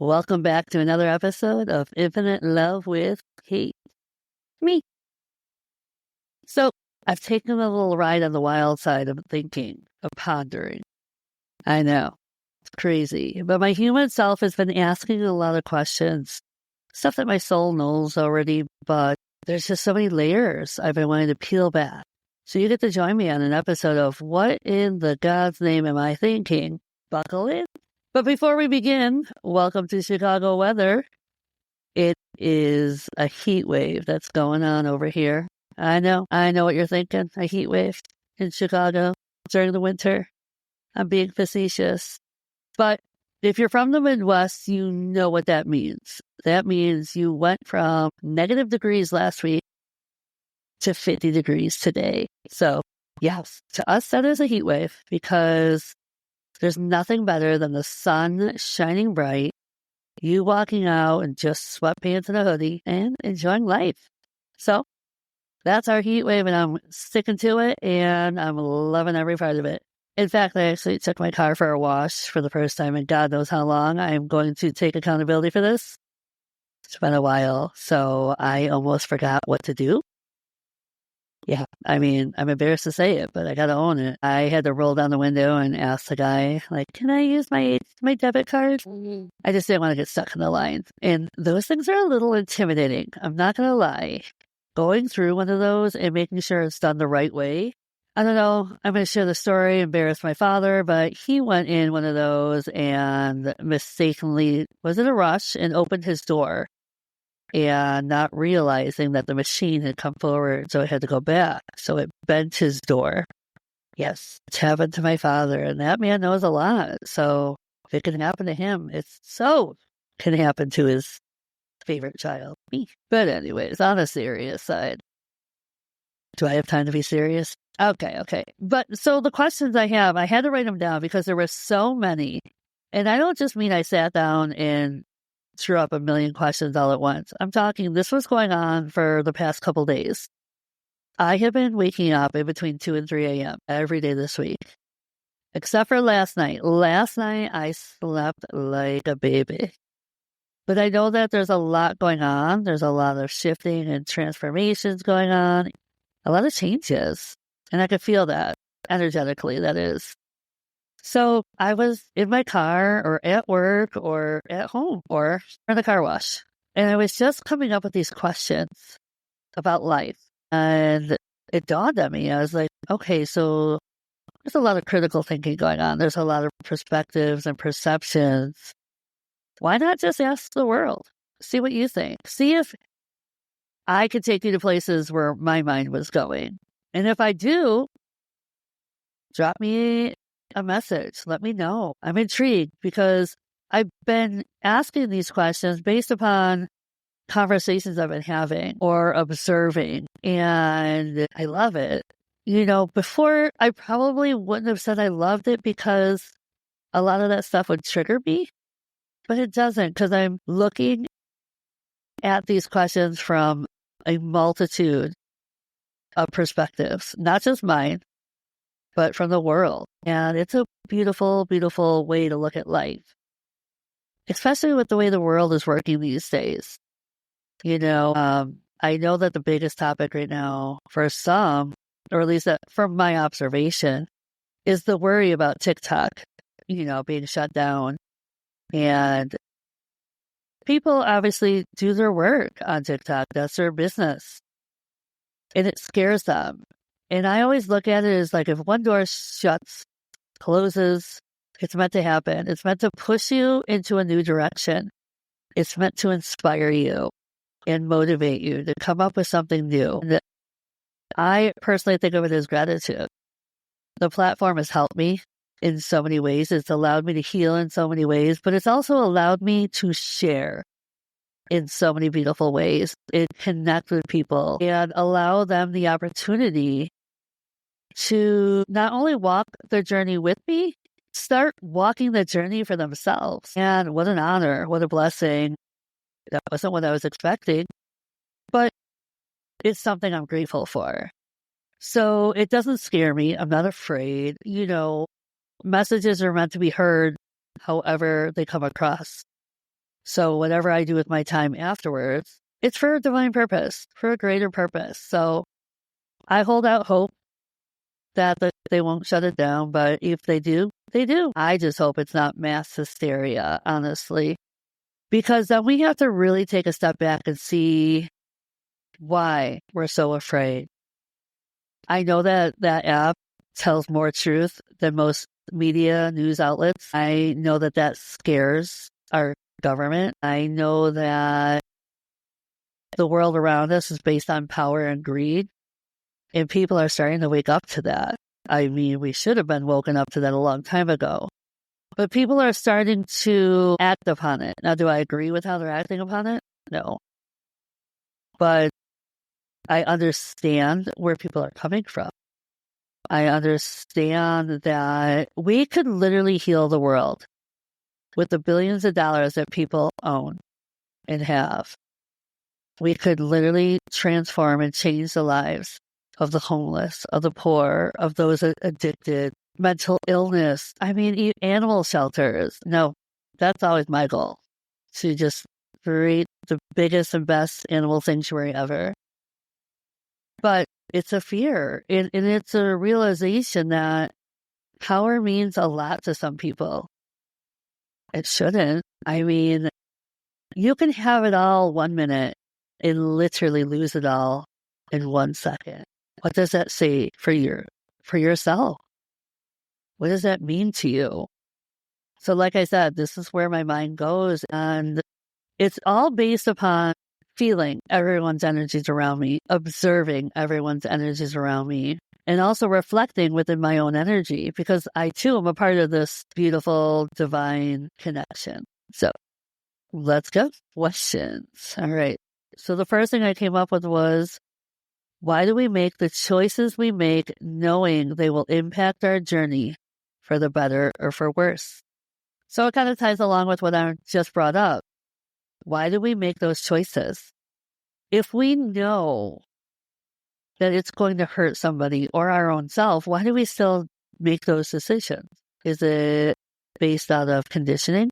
Welcome back to another episode of Infinite Love with Kate. Me. So, I've taken a little ride on the wild side of thinking, of pondering. I know, it's crazy, but my human self has been asking a lot of questions. Stuff that my soul knows already, but there's just so many layers I've been wanting to peel back. So you get to join me on an episode of What in the God's Name Am I Thinking? Buckle in. But before we begin, welcome to Chicago weather. It is a heat wave that's going on over here. I know what you're thinking. A heat wave in Chicago during the winter. I'm being facetious. But if you're from the Midwest, you know what that means. That means you went from negative degrees last week to 50 degrees today. So, yes, to us, that is a heat wave because there's nothing better than the sun shining bright, you walking out in just sweatpants and a hoodie and enjoying life. So that's our heat wave, and I'm sticking to it, and I'm loving every part of it. In fact, I actually took my car for a wash for the first time in God knows how long. I'm going to take accountability for this. It's been a while, so I almost forgot what to do. Yeah, I mean, I'm embarrassed to say it, but I got to own it. I had to roll down the window and ask the guy, like, can I use my debit card? I just didn't want to get stuck in the line. And those things are a little intimidating. I'm not going to lie. Going through one of those and making sure it's done the right way. I don't know. I'm going to share the story, embarrass my father, but he went in one of those and mistakenly was in a rush and opened his door, and not realizing that the machine had come forward, so it had to go back. So it bent his door. Yes, it's happened to my father, and that man knows a lot. So if it can happen to him, can happen to his favorite child, me. But anyways, on a serious side. Do I have time to be serious? Okay. But so the questions I have, I had to write them down because there were so many. And I don't just mean I sat down and threw up a million questions all at once. I'm talking, this was going on for the past couple days. I have been waking up in between 2 and 3 a.m. every day this week, except for last night. Last night, I slept like a baby. But I know that there's a lot going on. There's a lot of shifting and transformations going on, a lot of changes. And I could feel that energetically, that is. So I was in my car or at work or at home or in the car wash. And I was just coming up with these questions about life. And it dawned on me. I was like, okay, so there's a lot of critical thinking going on. There's a lot of perspectives and perceptions. Why not just ask the world? See what you think. See if I could take you to places where my mind was going. And if I do, drop me a message. Let me know. I'm intrigued because I've been asking these questions based upon conversations I've been having or observing, and I love it. You know, before I probably wouldn't have said I loved it because a lot of that stuff would trigger me, but it doesn't because I'm looking at these questions from a multitude of perspectives, not just mine, but from the world. And it's a beautiful, beautiful way to look at life, especially with the way the world is working these days. You know, I know that the biggest topic right now for some, or at least from my observation, is the worry about TikTok, you know, being shut down. And people obviously do their work on TikTok. That's their business. And it scares them. And I always look at it as like if one door shuts, closes, it's meant to happen. It's meant to push you into a new direction. It's meant to inspire you and motivate you to come up with something new. And I personally think of it as gratitude. The platform has helped me in so many ways. It's allowed me to heal in so many ways, but it's also allowed me to share in so many beautiful ways and connect with people and allow them the opportunity to not only walk their journey with me, start walking the journey for themselves. And what an honor, what a blessing. That wasn't what I was expecting, but it's something I'm grateful for. So it doesn't scare me. I'm not afraid. You know, messages are meant to be heard however they come across. So whatever I do with my time afterwards, it's for a divine purpose, for a greater purpose. So I hold out hope that they won't shut it down, but if they do, they do. I just hope it's not mass hysteria, honestly, because then we have to really take a step back and see why we're so afraid. I know that that app tells more truth than most media news outlets. I know that that scares our government. I know that the world around us is based on power and greed, and people are starting to wake up to that. I mean, we should have been woken up to that a long time ago. But people are starting to act upon it. Now, do I agree with how they're acting upon it? No. But I understand where people are coming from. I understand that we could literally heal the world with the billions of dollars that people own and have. We could literally transform and change the lives of the homeless, of the poor, of those addicted, mental illness. I mean, animal shelters. No, that's always my goal, to just create the biggest and best animal sanctuary ever. But it's a fear, and it's a realization that power means a lot to some people. It shouldn't. I mean, you can have it all 1 minute and literally lose it all in 1 second. What does that say for yourself? What does that mean to you? So like I said, this is where my mind goes, and it's all based upon feeling everyone's energies around me, observing everyone's energies around me, and also reflecting within my own energy, because I too am a part of this beautiful divine connection. So let's go. Questions. All right. So the first thing I came up with was, why do we make the choices we make knowing they will impact our journey for the better or for worse? So it kind of ties along with what I just brought up. Why do we make those choices? If we know that it's going to hurt somebody or our own self, why do we still make those decisions? Is it based out of conditioning?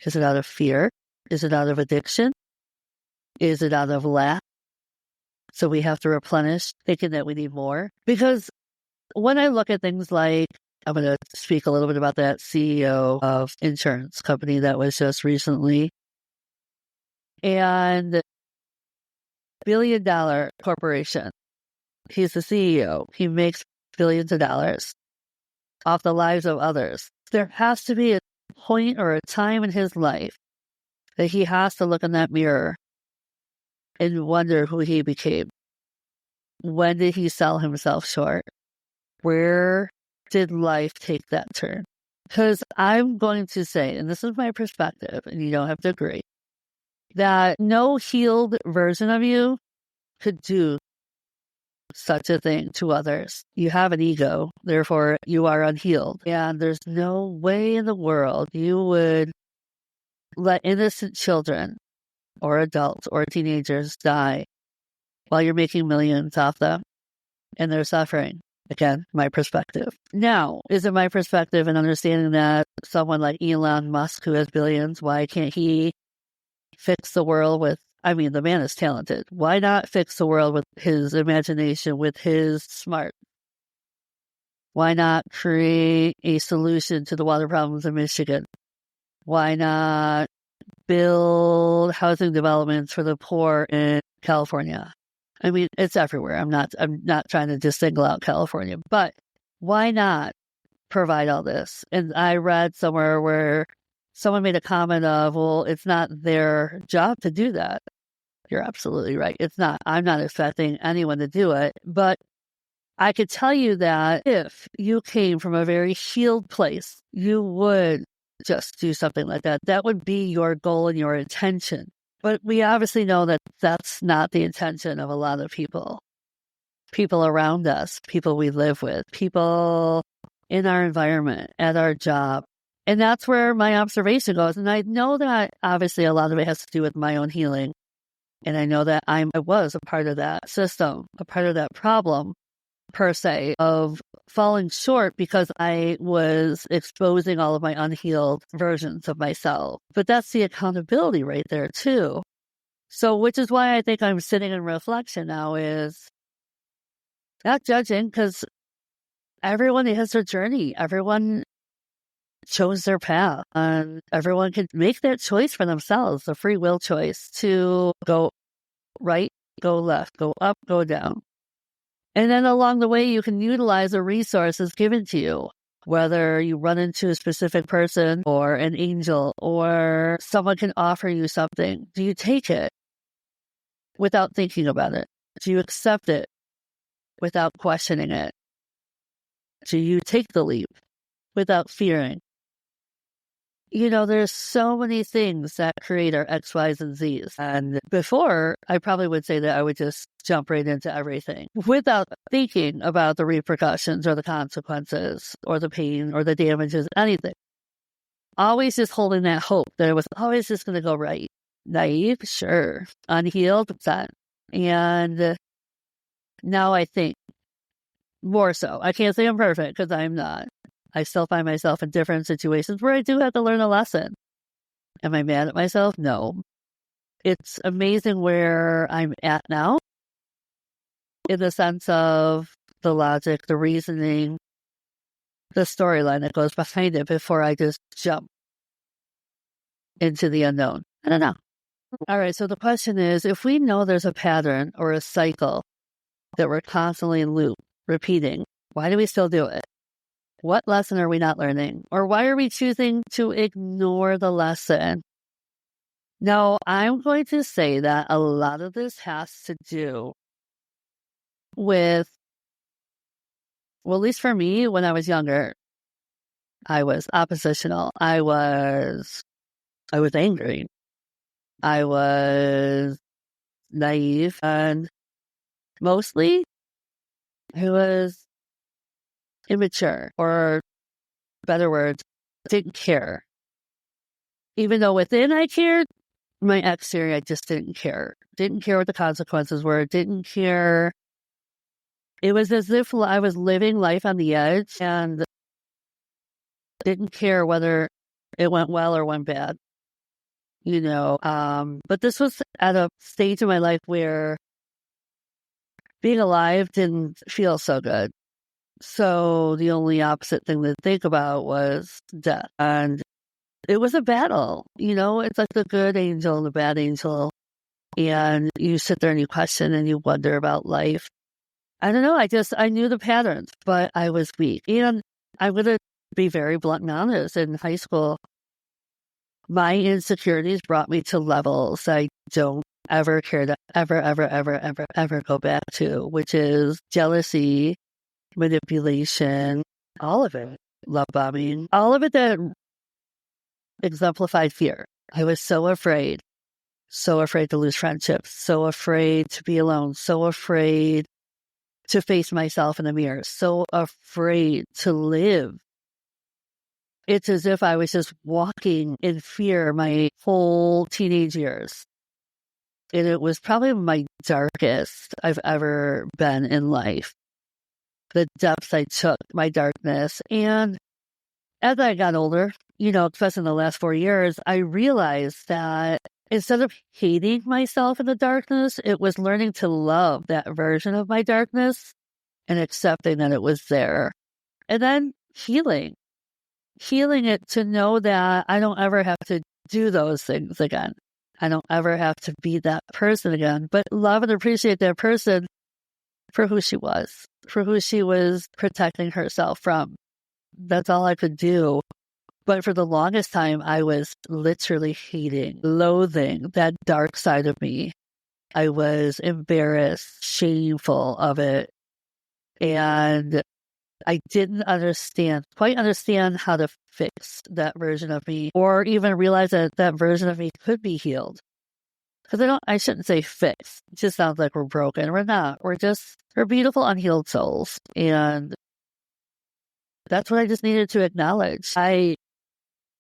Is it out of fear? Is it out of addiction? Is it out of lack? So we have to replenish, thinking that we need more. Because when I look at things like, I'm going to speak a little bit about that CEO of insurance company that was just recently, and billion-dollar corporation. He's the CEO. He makes billions of dollars off the lives of others. There has to be a point or a time in his life that he has to look in that mirror and wonder who he became. When did he sell himself short? Where did life take that turn? Because I'm going to say, and this is my perspective, and you don't have to agree, that no healed version of you could do such a thing to others. You have an ego, therefore you are unhealed. And there's no way in the world you would let innocent children or adults or teenagers die while you're making millions off them and they're suffering. Again, my perspective. Now, is it my perspective and understanding that someone like Elon Musk, who has billions, why can't he fix the world with, I mean, the man is talented. Why not fix the world with his imagination, with his smart? Why not create a solution to the water problems in Michigan? Why not build housing developments for the poor in California? I mean, it's everywhere. I'm not trying to just single out California, but why not provide all this? And I read somewhere where someone made a comment of, well, it's not their job to do that. You're absolutely right. It's not. I'm not expecting anyone to do it, but I could tell you that if you came from a very healed place, you would just do something like that. That would be your goal and your intention. But we obviously know that that's not the intention of a lot of people. People around us, people we live with, people in our environment, at our job. And that's where my observation goes. And I know that obviously a lot of it has to do with my own healing. And I know that I was a part of that system, a part of that problem, per se, of falling short because I was exposing all of my unhealed versions of myself. But that's the accountability right there too. So, which is why I think I'm sitting in reflection now, is not judging, because everyone has their journey. Everyone chose their path, and everyone can make that choice for themselves, the free will choice to go right, go left, go up, go down. And then along the way, you can utilize the resources given to you, whether you run into a specific person or an angel or someone can offer you something. Do you take it without thinking about it? Do you accept it without questioning it? Do you take the leap without fearing? You know, there's so many things that create our X, Y's, and Z's. And before, I probably would say that I would just jump right into everything without thinking about the repercussions or the consequences or the pain or the damages, anything. Always just holding that hope that it was always just going to go right. Naive, sure. Unhealed, upset. And now I think more so. I can't say I'm perfect because I'm not. I still find myself in different situations where I do have to learn a lesson. Am I mad at myself? No. It's amazing where I'm at now in the sense of the logic, the reasoning, the storyline that goes behind it before I just jump into the unknown. I don't know. All right, so the question is, if we know there's a pattern or a cycle that we're constantly in loop, repeating, why do we still do it? What lesson are we not learning? Or why are we choosing to ignore the lesson? Now, I'm going to say that a lot of this has to do with, well, at least for me, when I was younger, I was oppositional. I was angry. I was naive. And mostly, I was immature, or better words, didn't care. Even though within I cared, my exterior, I just didn't care. Didn't care what the consequences were. Didn't care. It was as if I was living life on the edge and didn't care whether it went well or went bad. You know, but this was at a stage in my life where being alive didn't feel so good. So the only opposite thing to think about was death. And it was a battle. You know, it's like the good angel and the bad angel. And you sit there and you question and you wonder about life. I don't know. I knew the patterns, but I was weak. And I'm going to be very blunt and honest. In high school, my insecurities brought me to levels I don't ever care to ever go back to, which is jealousy, manipulation, all of it, love bombing, all of it that exemplified fear. I was so afraid to lose friendships, so afraid to be alone, so afraid to face myself in the mirror, so afraid to live. It's as if I was just walking in fear my whole teenage years. And it was probably my darkest I've ever been in life. The depths I took, my darkness. And as I got older, you know, especially in the last 4 years, I realized that instead of hating myself in the darkness, it was learning to love that version of my darkness and accepting that it was there. And then healing it to know that I don't ever have to do those things again. I don't ever have to be that person again, but love and appreciate that person for who she was protecting herself from. That's all I could do. But for the longest time, I was literally hating, loathing that dark side of me. I was embarrassed, shameful of it. And I didn't quite understand how to fix that version of me, or even realize that that version of me could be healed. Because I shouldn't say fix. It just sounds like we're broken. We're not. We're beautiful, unhealed souls. And that's what I just needed to acknowledge. I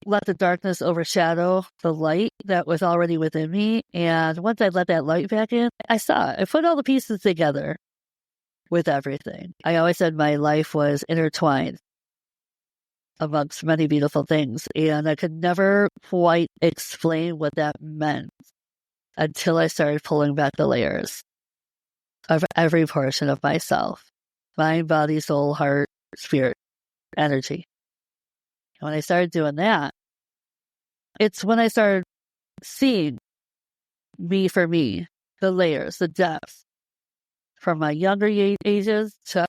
let the darkness overshadow the light that was already within me. And once I let that light back in, I saw it. I put all the pieces together. with everything. I always said my life was intertwined amongst many beautiful things, and I could never quite explain what that meant until I started pulling back the layers of every portion of myself: mind, body, soul, heart, spirit, energy. And when I started doing that, it's when I started seeing me for me, the layers, the depths, from my younger ages to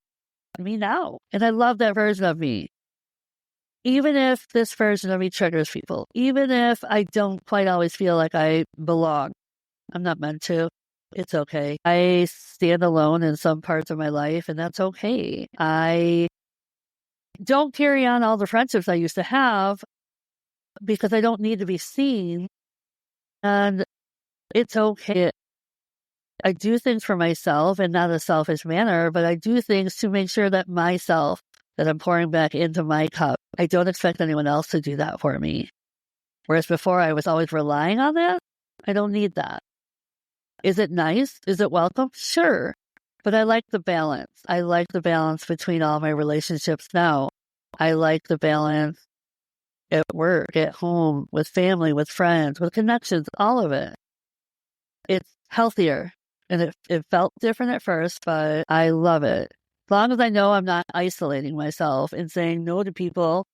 me now. And I love that version of me. Even if this version of me triggers people, even if I don't quite always feel like I belong, I'm not meant to. It's okay. I stand alone in some parts of my life, and that's okay. I don't carry on all the friendships I used to have because I don't need to be seen, and it's okay. I do things for myself, and not a selfish manner, but I do things to make sure that myself, that I'm pouring back into my cup. I don't expect anyone else to do that for me. Whereas before I was always relying on that. I don't need that. Is it nice? Is it welcome? Sure. But I like the balance. I like the balance between all my relationships now. I like the balance at work, at home, with family, with friends, with connections, all of it. It's healthier. And it felt different at first, but I love it. As long as I know I'm not isolating myself and saying no to people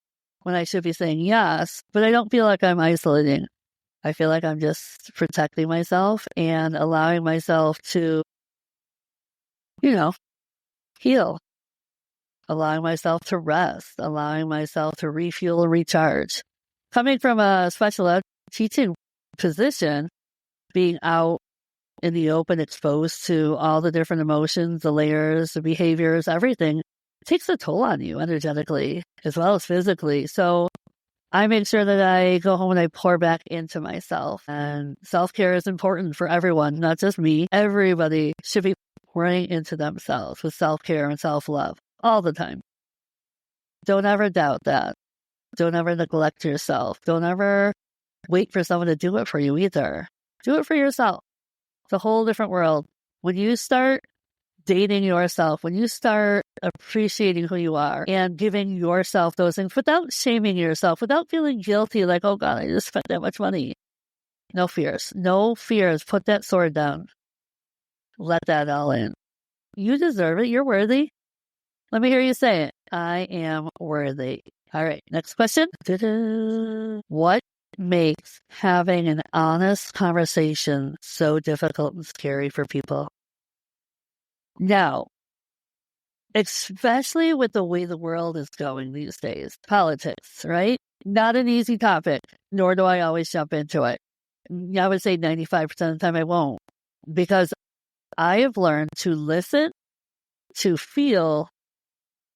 when I should be saying yes, but I don't feel like I'm isolating. I feel like I'm just protecting myself and allowing myself to, heal, allowing myself to rest, allowing myself to refuel and recharge. Coming from a special ed teaching position, being out in the open, exposed to all the different emotions, the layers, the behaviors, everything, takes a toll on you energetically as well as physically. So I make sure that I go home and I pour back into myself. And self-care is important for everyone, not just me. Everybody should be pouring into themselves with self-care and self-love all the time. Don't ever doubt that. Don't ever neglect yourself. Don't ever wait for someone to do it for you either. Do it for yourself. It's a whole different world. When you start dating yourself, when you start appreciating who you are and giving yourself those things without shaming yourself, without feeling guilty, like, oh God, I just spent that much money. No fears. No fears. Put that sword down. Let that all in. You deserve it. You're worthy. Let me hear you say it. I am worthy. All right. Next question. Ta-da. What makes having an honest conversation so difficult and scary for people? Now, especially with the way the world is going these days, politics, right? Not an easy topic, nor do I always jump into it. I would say 95% of the time I won't, because I have learned to listen, to feel,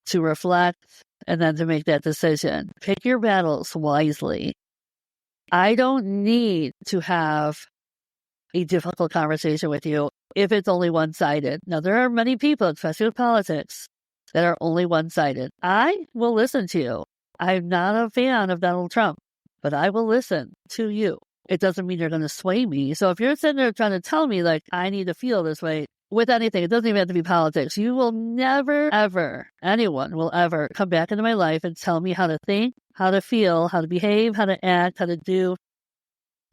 to reflect, and then to make that decision. Pick your battles wisely. I don't need to have a difficult conversation with you if it's only one-sided. Now, there are many people, especially with politics, that are only one-sided. I will listen to you. I'm not a fan of Donald Trump, but I will listen to you. It doesn't mean you're going to sway me. So if you're sitting there trying to tell me, like, I need to feel this way with anything, it doesn't even have to be politics. You will never, ever, anyone will ever come back into my life and tell me how to think, how to feel, how to behave, how to act, how to do.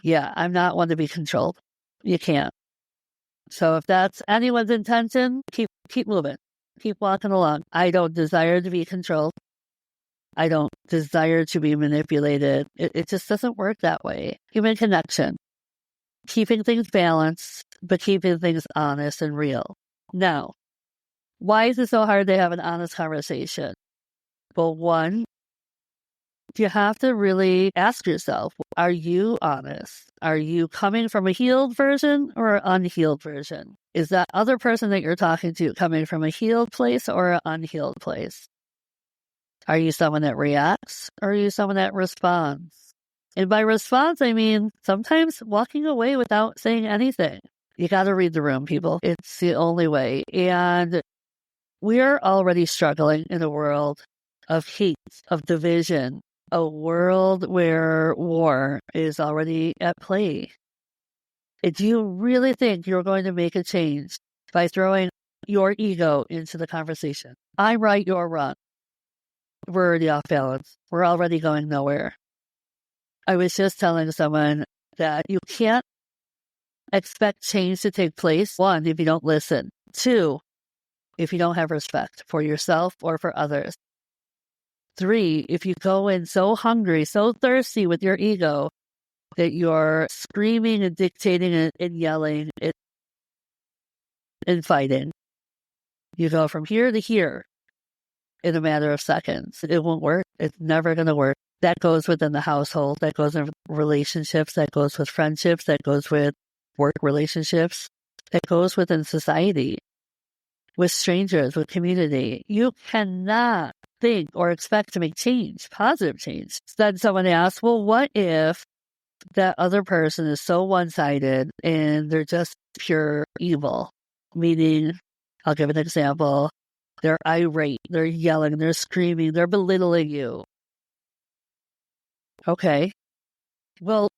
Yeah, I'm not one to be controlled. You can't. So if that's anyone's intention, keep moving. Keep walking along. I don't desire to be controlled. I don't desire to be manipulated. It just doesn't work that way. Human connection. Keeping things balanced, but keeping things honest and real. Now, why is it so hard to have an honest conversation? Well, one, you have to really ask yourself, are you honest? Are you coming from a healed version or an unhealed version? Is that other person that you're talking to coming from a healed place or an unhealed place? Are you someone that reacts or are you someone that responds? And by response, I mean sometimes walking away without saying anything. You got to read the room, people. It's the only way. And we are already struggling in a world of hate, of division, a world where war is already at play. Do you really think you're going to make a change by throwing your ego into the conversation. I'm right, you're wrong. We're already off balance. We're already going nowhere. I was just telling someone that you can't expect change to take place, 1, if you don't listen. 2, if you don't have respect for yourself or for others. 3, if you go in so hungry, so thirsty with your ego that you're screaming and dictating and yelling and fighting. You go from here to here in a matter of seconds. It won't work. It's never going to work. That goes within the household. That goes in relationships. That goes with friendships. That goes with work relationships. That goes within society, with strangers, with community. You cannot think or expect to make change, positive change. Then someone asks, well, what if that other person is so one-sided and they're just pure evil? Meaning, I'll give an example. They're irate, they're yelling, they're screaming, they're belittling you. Okay. Well,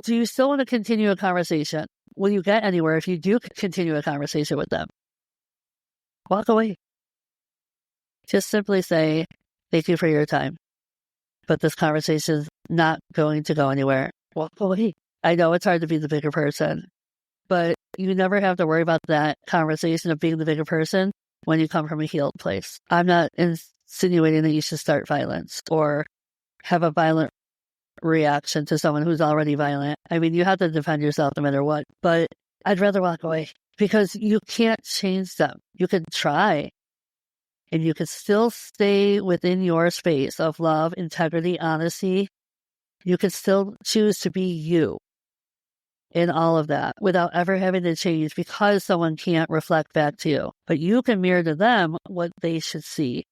do you still want to continue a conversation? Will you get anywhere if you do continue a conversation with them? Walk away. Just simply say, thank you for your time, but this conversation is not going to go anywhere. Walk away. I know it's hard to be the bigger person, but you never have to worry about that conversation of being the bigger person when you come from a healed place. I'm not insinuating that you should start violence or have a violent reaction to someone who's already violent. I mean, you have to defend yourself no matter what, but I'd rather walk away because you can't change them. You can try, and you can still stay within your space of love, integrity, honesty. You can still choose to be you in all of that without ever having to change because someone can't reflect back to you. But you can mirror to them what they should see,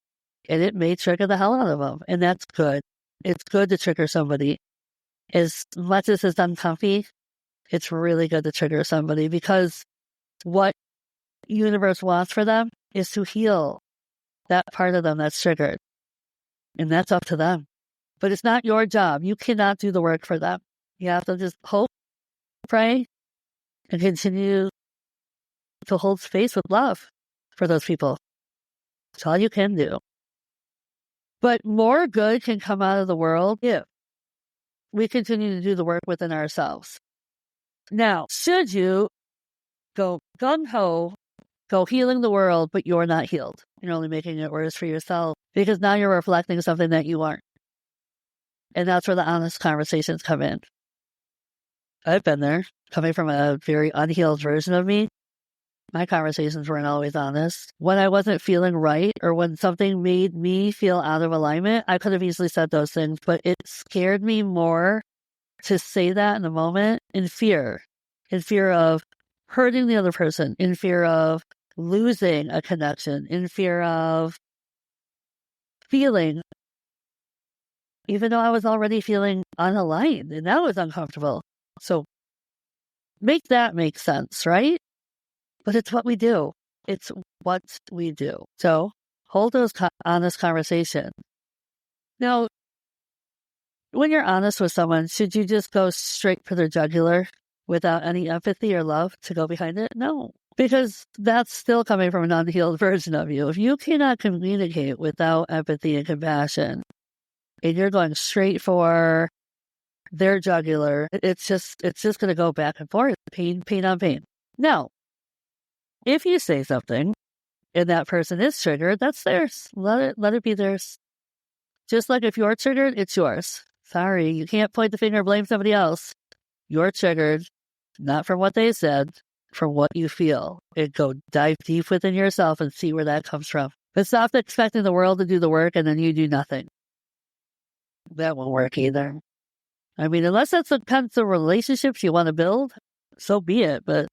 and it may trigger the hell out of them, and that's good. It's good to trigger somebody. As much as it's uncomfy, it's really good to trigger somebody because what universe wants for them is to heal that part of them that's triggered, and that's up to them. But it's not your job. You cannot do the work for them. You have to just hope, pray, and continue to hold space with love for those people. That's all you can do. But more good can come out of the world if we continue to do the work within ourselves. Now, should you go gung-ho, go healing the world, but you're not healed? You're only making it worse for yourself because now you're reflecting something that you aren't. And that's where the honest conversations come in. I've been there, coming from a very unhealed version of me. My conversations weren't always honest. When I wasn't feeling right or when something made me feel out of alignment, I could have easily said those things, but it scared me more to say that in the moment in fear of hurting the other person, in fear of losing a connection, in fear of feeling, even though I was already feeling unaligned, and that was uncomfortable. So make that make sense, right? But it's what we do. It's what we do. So hold those honest conversations. Now, when you're honest with someone, should you just go straight for their jugular without any empathy or love to go behind it? No, because that's still coming from an unhealed version of you. If you cannot communicate without empathy and compassion, and you're going straight for their jugular, it's just going to go back and forth, pain on pain. Now, if you say something and that person is triggered, that's theirs. Let it be theirs. Just like if you're triggered, it's yours. Sorry, you can't point the finger and blame somebody else. You're triggered, not from what they said, from what you feel. And go dive deep within yourself and see where that comes from. But stop expecting the world to do the work and then you do nothing. That won't work either. I mean, unless that's the kinds of relationships you want to build, so be it. But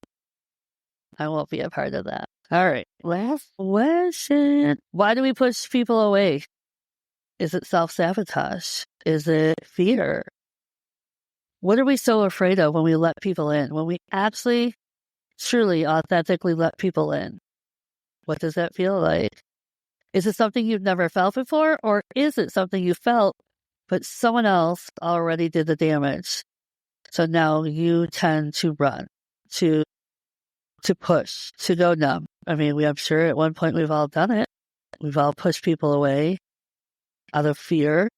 I won't be a part of that. All right. Last question. Why do we push people away? Is it self-sabotage? Is it fear? What are we so afraid of when we let people in? When we actually, truly, authentically let people in? What does that feel like? Is it something you've never felt before? Or is it something you felt, but someone else already did the damage? So now you tend to run, to push, to go numb, I mean, I'm sure at one point we've all done it. We've all pushed people away out of fear,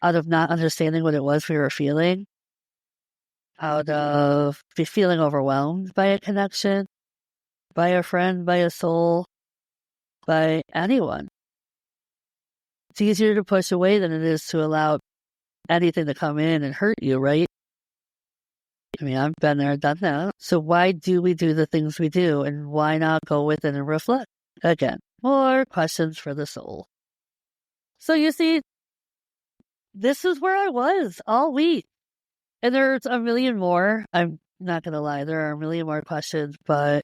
out of not understanding what it was we were feeling, out of feeling overwhelmed by a connection, by a friend, by a soul, by anyone. It's easier to push away than it is to allow anything to come in and hurt you, right? I mean, I've been there, done that. So why do we do the things we do? And why not go within and reflect? Again, more questions for the soul. So you see, this is where I was all week. And there's a million more. I'm not going to lie. There are a million more questions, but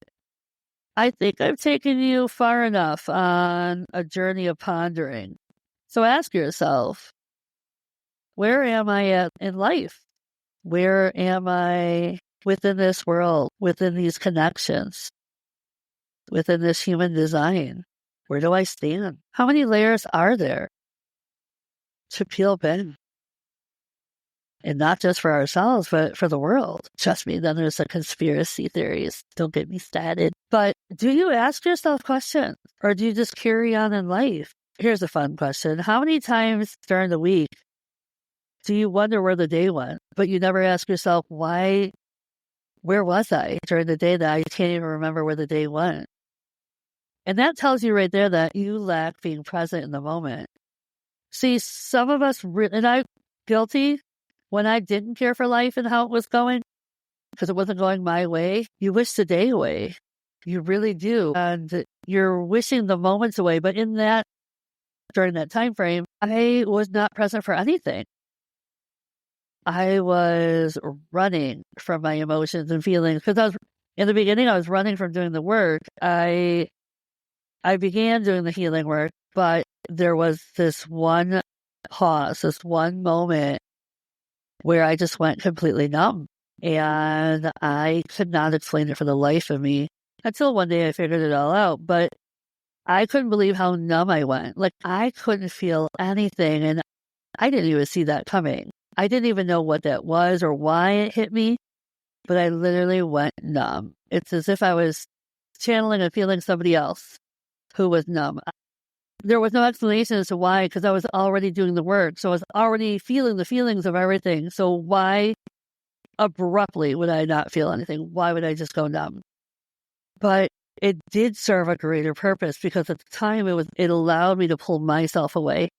I think I've taken you far enough on a journey of pondering. So ask yourself, where am I at in life? Where am I within this world, within these connections, within this human design? Where do I stand? How many layers are there to peel back? And not just for ourselves, but for the world. Trust me, then there's the conspiracy theories. Don't get me started. But do you ask yourself questions? Or do you just carry on in life? Here's a fun question. How many times during the week do you wonder where the day went? But you never ask yourself, why, where was I during the day that I can't even remember where the day went? And that tells you right there that you lack being present in the moment. See, some of us, and I'm guilty, when I didn't care for life and how it was going, because it wasn't going my way, you wish the day away. You really do. And you're wishing the moments away. But during that time frame, I was not present for anything. I was running from my emotions and feelings because in the beginning, I was running from doing the work. I began doing the healing work, but there was this one pause, this one moment where I just went completely numb, and I could not explain it for the life of me until one day I figured it all out. But I couldn't believe how numb I went. Like, I couldn't feel anything, and I didn't even see that coming. I didn't even know what that was or why it hit me, but I literally went numb. It's as if I was channeling and feeling somebody else who was numb. There was no explanation as to why, because I was already doing the work. So I was already feeling the feelings of everything. So why abruptly would I not feel anything? Why would I just go numb? But it did serve a greater purpose, because at the time it allowed me to pull myself away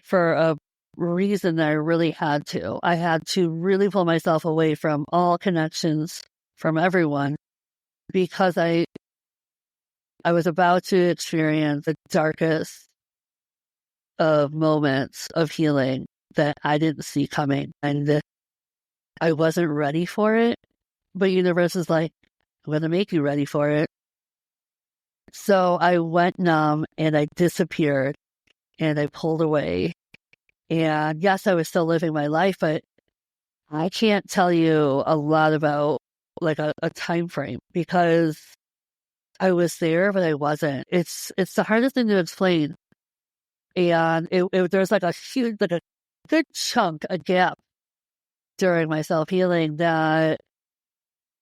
for a reason that I really had to. I had to really pull myself away from all connections, from everyone, because I was about to experience the darkest of moments of healing that I didn't see coming. And I wasn't ready for it, but universe is like, I'm going to make you ready for it. So I went numb and I disappeared and I pulled away. And yes, I was still living my life, but I can't tell you a lot about like a time frame, because I was there, but I wasn't. It's the hardest thing to explain. And there's like a huge, like a good chunk, a gap during my self-healing that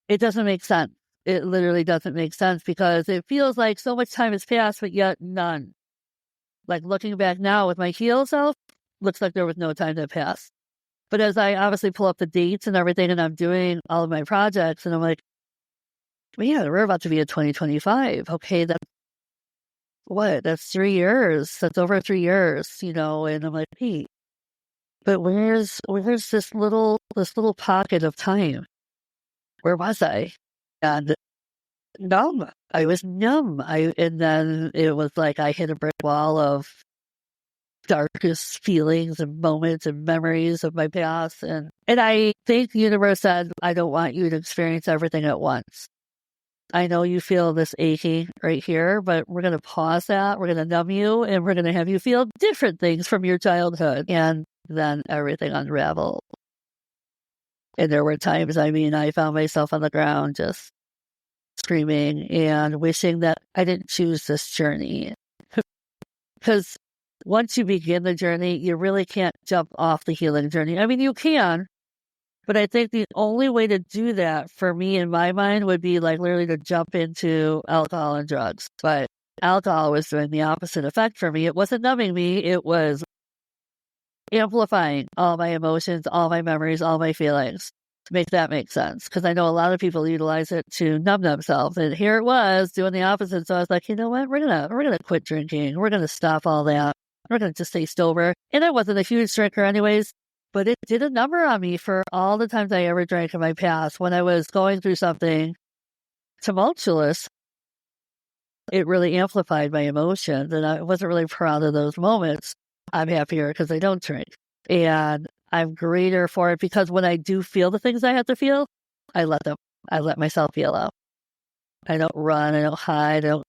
it doesn't make sense. It literally doesn't make sense, because it feels like so much time has passed, but yet none. Like, looking back now with my healed self, looks like there was no time that passed. But as I obviously pull up the dates and everything, and I'm doing all of my projects, and I'm like, man, we're about to be in 2025. Okay, that's 3 years. That's over 3 years, and I'm like, hey, but where's this little pocket of time? Where was I? And numb. I was numb. And then it was like I hit a brick wall of darkest feelings and moments and memories of my past. And I think the universe said, I don't want you to experience everything at once. I know you feel this aching right here, but we're going to pause that. We're going to numb you, and we're going to have you feel different things from your childhood. And then everything unraveled. And there were times, I found myself on the ground just screaming and wishing that I didn't choose this journey. Because once you begin the journey, you really can't jump off the healing journey. I mean, you can, But I think the only way to do that for me in my mind would be like literally to jump into alcohol and drugs. But alcohol was doing the opposite effect for me. It wasn't numbing me. It was amplifying all my emotions, all my memories, all my feelings to make that make sense. Because I know a lot of people utilize it to numb themselves. And here it was doing the opposite. So I was like, you know what? We're gonna quit drinking. We're gonna stop all that. We're gonna just stay sober. And I wasn't a huge drinker anyways. But it did a number on me for all the times I ever drank in my past. When I was going through something tumultuous, it really amplified my emotions. And I wasn't really proud of those moments. I'm happier because I don't drink. And I'm greater for it because when I do feel the things I have to feel, I let myself feel out. I don't run, I don't hide, I don't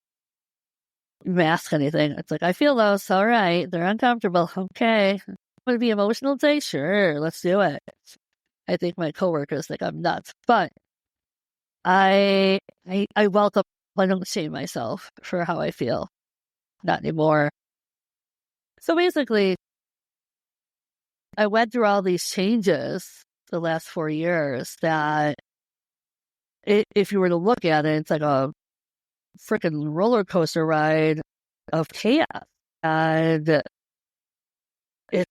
mask anything. It's like, I feel those, all right, they're uncomfortable. Okay. Want to be emotional today? Sure, let's do it. I think my coworkers think I'm nuts, but I welcome. I don't shame myself for how I feel, not anymore. So basically, I went through all these changes the last 4 years that, if you were to look at it, it's like a freaking roller coaster ride of chaos, and it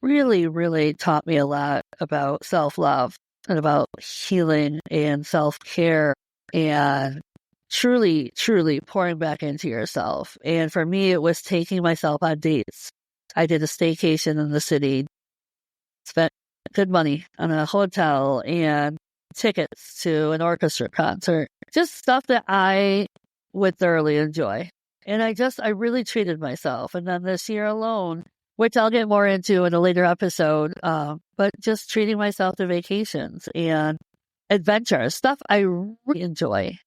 really, really taught me a lot about self-love and about healing and self-care and truly, truly pouring back into yourself. And for me, it was taking myself on dates. I did a staycation in the city, spent good money on a hotel and tickets to an orchestra concert, just stuff that I would thoroughly enjoy. And I really treated myself. And then this year alone, which I'll get more into in a later episode, but just treating myself to vacations and adventures, stuff I really enjoy.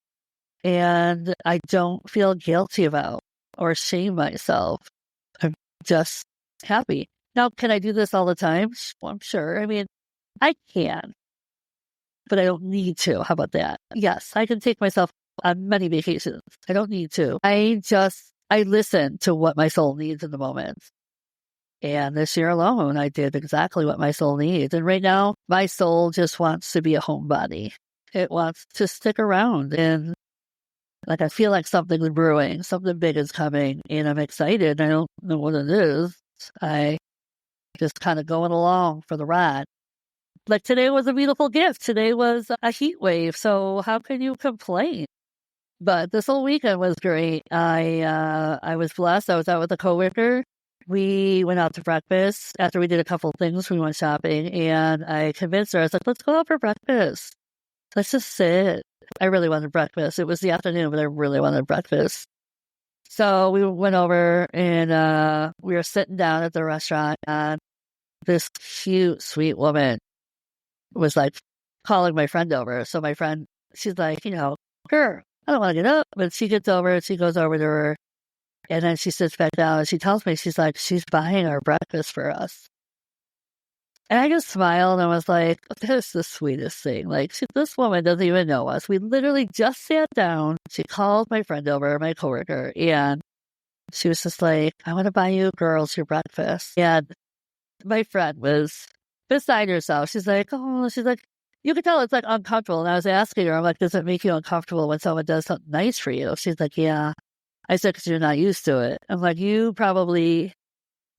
And I don't feel guilty about or shame myself. I'm just happy. Now, can I do this all the time? Well, I'm sure. I mean, I can, but I don't need to. How about that? Yes, I can take myself on many vacations. I don't need to. I listen to what my soul needs in the moment. And this year alone, I did exactly what my soul needs. And right now, my soul just wants to be a homebody. It wants to stick around. And like, I feel like something's brewing, something big is coming, and I'm excited. I don't know what it is. I just kind of going along for the ride. Like, today was a beautiful gift. Today was a heat wave. So how can you complain? But this whole weekend was great. I was blessed. I was out with a coworker. We went out to breakfast. After we did a couple of things, we went shopping, and I convinced her. I was like, let's go out for breakfast. Let's just sit. I really wanted breakfast. It was the afternoon, but I really wanted breakfast. So we went over, and we were sitting down at the restaurant, and this cute, sweet woman was like calling my friend over. So my friend, she's like, girl, I don't want to get up. But she gets over and she goes over to her. And then she sits back down and she tells me, she's like, she's buying our breakfast for us. And I just smiled and was like, that's the sweetest thing. Like, this woman doesn't even know us. We literally just sat down. She called my friend over, my coworker, and she was just like, I want to buy you girls your breakfast. And my friend was beside herself. She's like, you can tell it's like uncomfortable. And I was asking her, I'm like, does it make you uncomfortable when someone does something nice for you? She's like, yeah. I said, because you're not used to it. I'm like, you probably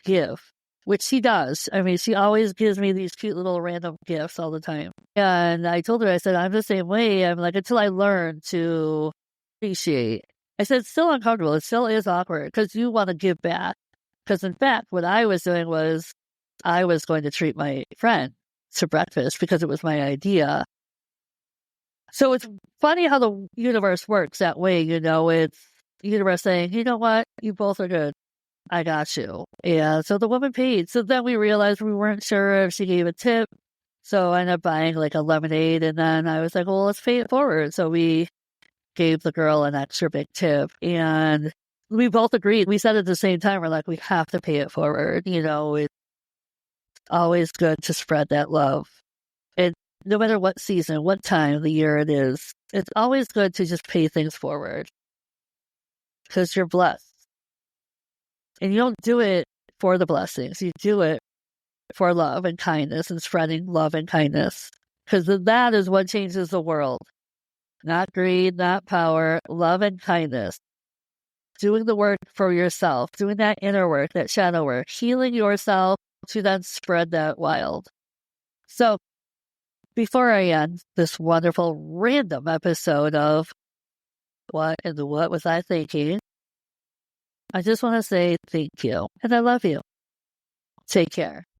give, which she does. I mean, she always gives me these cute little random gifts all the time. And I told her, I said, I'm the same way. I'm like, until I learn to appreciate. I said, it's still uncomfortable. It still is awkward because you want to give back. Because in fact, what I was doing was I was going to treat my friend to breakfast because it was my idea. So it's funny how the universe works that way. It's the universe saying, you know what? You both are good. I got you. And so the woman paid. So then we realized we weren't sure if she gave a tip. So I ended up buying like a lemonade. And then I was like, well, let's pay it forward. So we gave the girl an extra big tip. And we both agreed. We said at the same time, we're like, we have to pay it forward. It's always good to spread that love. And no matter what season, what time of the year it is, it's always good to just pay things forward. Because you're blessed. And you don't do it for the blessings. You do it for love and kindness and spreading love and kindness. Because that is what changes the world. Not greed, not power, love and kindness. Doing the work for yourself, doing that inner work, that shadow work, healing yourself to then spread that wild. So before I end this wonderful random episode of What Was I Thinking, I just want to say thank you and I love you. Take care.